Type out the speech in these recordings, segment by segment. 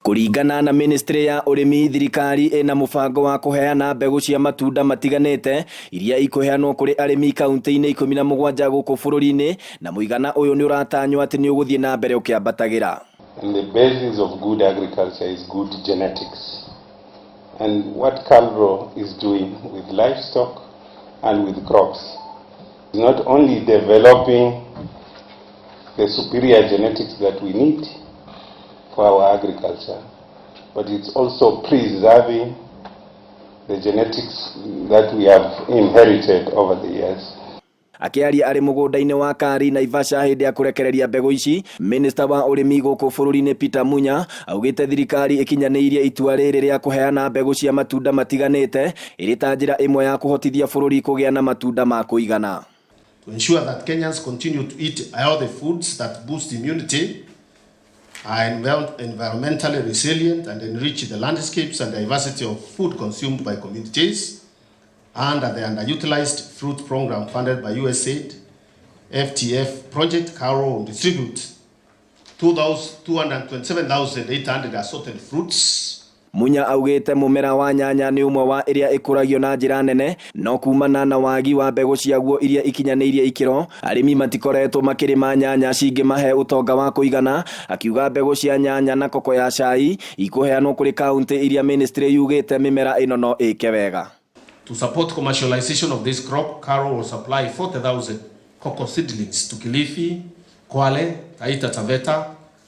Kuringana na ministry ya urimi, thirikari ina mubango wa kuheana mbegu cia matunda matiganite iria ikuheanwo kuri arimi kaunti-ini 17 guku bururi-ini, na muigana uyu ni uratanywo ati ni uguthie na mbere ukiambatagira. And the basis of good agriculture is good genetics. And what KALRO is doing with livestock and with crops is not only developing the superior genetics that we need for our agriculture, but it's also preserving the genetics that we have inherited over the years. Akiaria ari mugunda-ini wa Kari Naivasha hindi ya kurekereria mbegu ici, Minister wa urimi guku bururi-ini Peter Munya augite thirikari ikinyaniirie itua riri ria kuheana mbegu cia matunda matiganite iri ta njira imwe ya kuhotithia bururi kugia na matunda ma kuigana. To ensure that Kenyans continue to eat healthy foods that boost immunity, are environmentally resilient and enrich the landscapes and diversity of food consumed by communities, under the underutilized fruit program funded by USAID, FTF project, KALRO will distribute 227,800 assorted fruits. Munya augite mumera wa nyanya ni umwe wa iria ikuragio na njira nene, no kumana na wagi wa mbegu ciaguo iria ikinyaniirie ikiro, arimi matikoretwo makirima nyanya cingimahe utonga wa kuigana. Akiuga mbegu cia nyanya na koko ya cai ikuheanwo kuri kaunti iria ministry yugite mimera ino no ike wega. To support commercialization of this crop, KALRO will supply 40,000 cocoa seedlings to Kilifi, Kwale, Taita Taveta,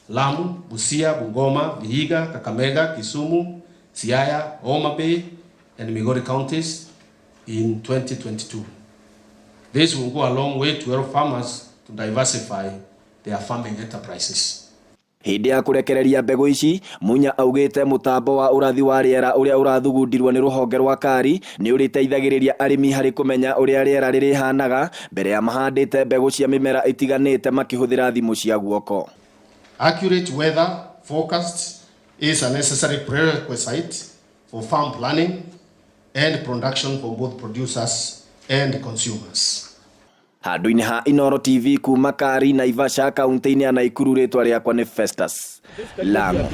Lamu, Busia, Bungoma, Vihiga, Kakamega, Kisumu, Siaya, Homa Bay, and Migori counties in 2022. This will go a long way to help farmers to diversify their farming enterprises. Hindi ya kurekereria mbegu ici, Munya augite mutambo wa urathi wa riera uria urathugundirwo ni ruhonge rwa Kari ni uriteithagiriria arimi hari kumenya uria riera ririhanaga mbere ya mahandite mbegu cia mimera itiganite makihuthira thimu cia guoko. Accurate weather forecast is a necessary prerequisite for farm planning and production for both producers and consumers. Handu-ini ha Inooro TV kuma Kari Naivasha kaunti-ini ya Nakuru, ritwa riakwa ni Festus Lango.